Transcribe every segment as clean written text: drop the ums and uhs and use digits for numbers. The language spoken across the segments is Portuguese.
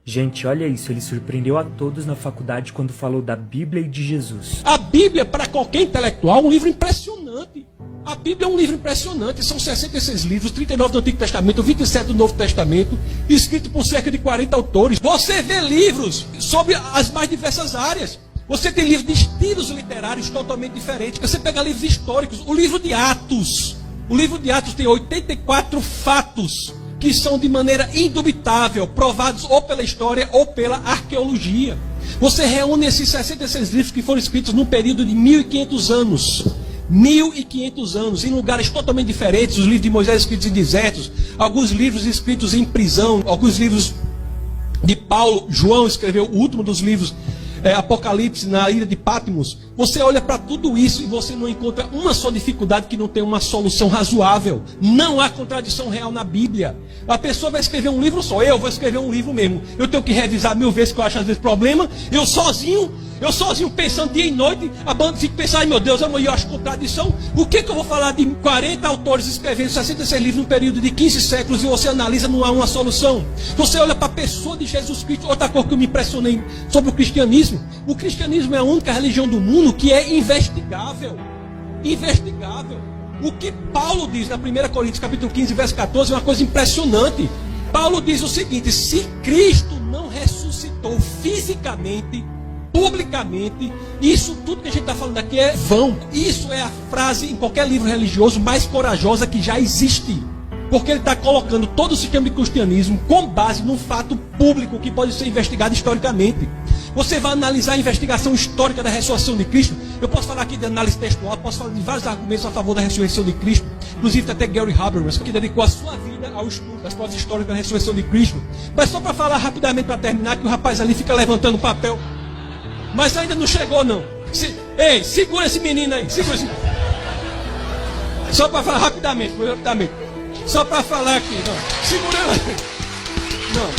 Gente, olha isso, ele surpreendeu a todos na faculdade quando falou da Bíblia e de Jesus. A Bíblia, para qualquer intelectual, é um livro impressionante. A Bíblia é um livro impressionante. São 66 livros, 39 do Antigo Testamento, 27 do Novo Testamento, escrito por cerca de 40 autores. Você vê livros sobre as mais diversas áreas. Você tem livros de estilos literários totalmente diferentes. Você pega livros históricos. O livro de Atos. O livro de Atos tem 84 fatos que são de maneira indubitável provados ou pela história ou pela arqueologia. Você reúne esses 66 livros que foram escritos num período de 1.500 anos. 1.500 anos, em lugares totalmente diferentes. Os livros de Moisés escritos em desertos, alguns livros escritos em prisão, alguns livros de Paulo. João escreveu o último dos livros, Apocalipse, na ilha de Patmos. Você olha para tudo isso e você não encontra uma só dificuldade que não tenha uma solução razoável. Não há contradição real na Bíblia. A pessoa vai escrever um livro só. Eu vou escrever um livro mesmo. Eu tenho que revisar 1000 vezes, que eu acho às vezes problema. Eu sozinho pensando dia e noite, a banda fica pensando, ai meu Deus, eu acho contradição. O que eu vou falar de 40 autores escrevendo 66 livros num período de 15 séculos e você analisa, não há uma solução. Você olha para a pessoa de Jesus Cristo. Outra coisa que eu me impressionei sobre o cristianismo. O cristianismo é a única religião do mundo que é investigável. Investigável. O que Paulo diz na 1 Coríntios capítulo 15, verso 14, é uma coisa impressionante. Paulo diz o seguinte: se Cristo não ressuscitou fisicamente, publicamente, isso tudo que a gente está falando aqui é vão. Isso é a frase em qualquer livro religioso mais corajosa que já existe. Porque ele está colocando todo o sistema de cristianismo com base num fato público que pode ser investigado historicamente. Você vai analisar a investigação histórica da ressurreição de Cristo. Eu posso falar aqui de análise textual, posso falar de vários argumentos a favor da ressurreição de Cristo. Inclusive até Gary Habermas, que dedicou a sua vida ao estudo das provas históricas da ressurreição de Cristo. Mas só para falar rapidamente, para terminar, que o rapaz ali fica levantando papel. Mas ainda não chegou não. Ei, segura esse menino aí. Segura esse... Só para falar rapidamente. Só para falar aqui. Não. Segura aí. Não.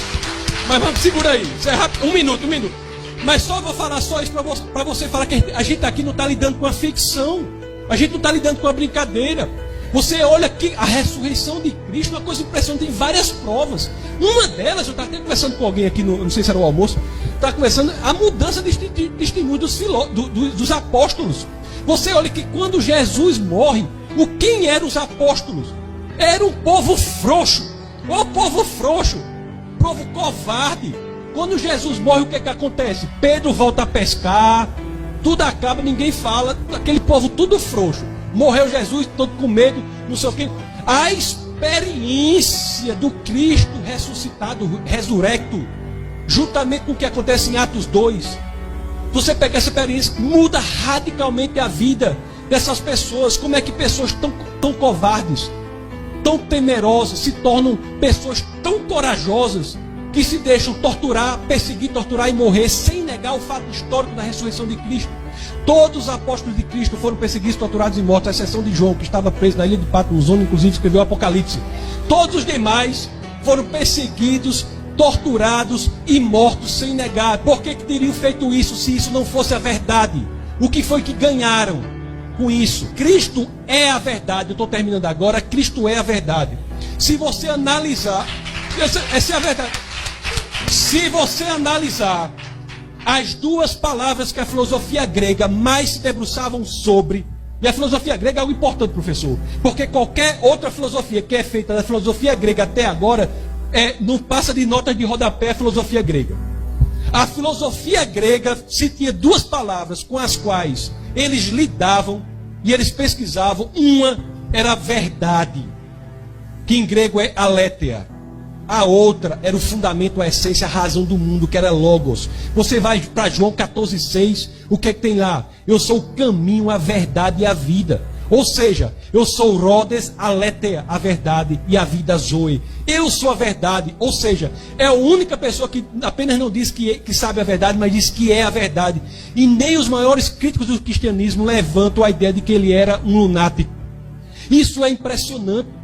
Mas vamos, segura aí. Isso é rápido. Um minuto. Mas só vou falar só isso para você falar que a gente aqui não está lidando com a ficção. A gente não está lidando com a brincadeira. Você olha que a ressurreição de Cristo é uma coisa impressionante, tem várias provas. Uma delas, eu estava até conversando com alguém aqui, não sei se era o almoço, estava conversando a mudança de testemunho dos apóstolos. Você olha que quando Jesus morre, quem eram os apóstolos? Era um povo frouxo. O povo frouxo, povo covarde. Quando Jesus morre, o que acontece? Pedro volta a pescar, tudo acaba, ninguém fala, aquele povo tudo frouxo. Morreu Jesus, todo com medo, não sei o quê. A experiência do Cristo ressuscitado, resurrecto, juntamente com o que acontece em Atos 2, você pega essa experiência, muda radicalmente a vida dessas pessoas. Como é que pessoas tão covardes, tão temerosas, se tornam pessoas tão corajosas, que se deixam torturar, perseguir, torturar e morrer, sem negar o fato histórico da ressurreição de Cristo. Todos os apóstolos de Cristo foram perseguidos, torturados e mortos, à exceção de João, que estava preso na ilha de Patmos, onde inclusive escreveu o Apocalipse. Todos os demais foram perseguidos, torturados e mortos sem negar. Por que teriam feito isso se isso não fosse a verdade? O que foi que ganharam com isso? Cristo é a verdade. Eu estou terminando agora. Cristo é a verdade. Se você analisar, essa é a verdade. Se você analisar as duas palavras que a filosofia grega mais se debruçavam sobre, e a filosofia grega é algo importante, professor, porque qualquer outra filosofia que é feita da filosofia grega até agora não passa de notas de rodapé a filosofia grega. A filosofia grega se tinha duas palavras com as quais eles lidavam e eles pesquisavam. Uma era a verdade, que em grego é aletheia. A outra era o fundamento, a essência, a razão do mundo, que era logos. Você vai para João 14,6, o que é que tem lá? Eu sou o caminho, a verdade e a vida. Ou seja, eu sou o Rhodes, aletheia, a verdade, e a vida zoe. Eu sou a verdade. Ou seja, é a única pessoa que apenas não diz que sabe a verdade, mas diz que é a verdade. E nem os maiores críticos do cristianismo levantam a ideia de que ele era um lunático. Isso é impressionante.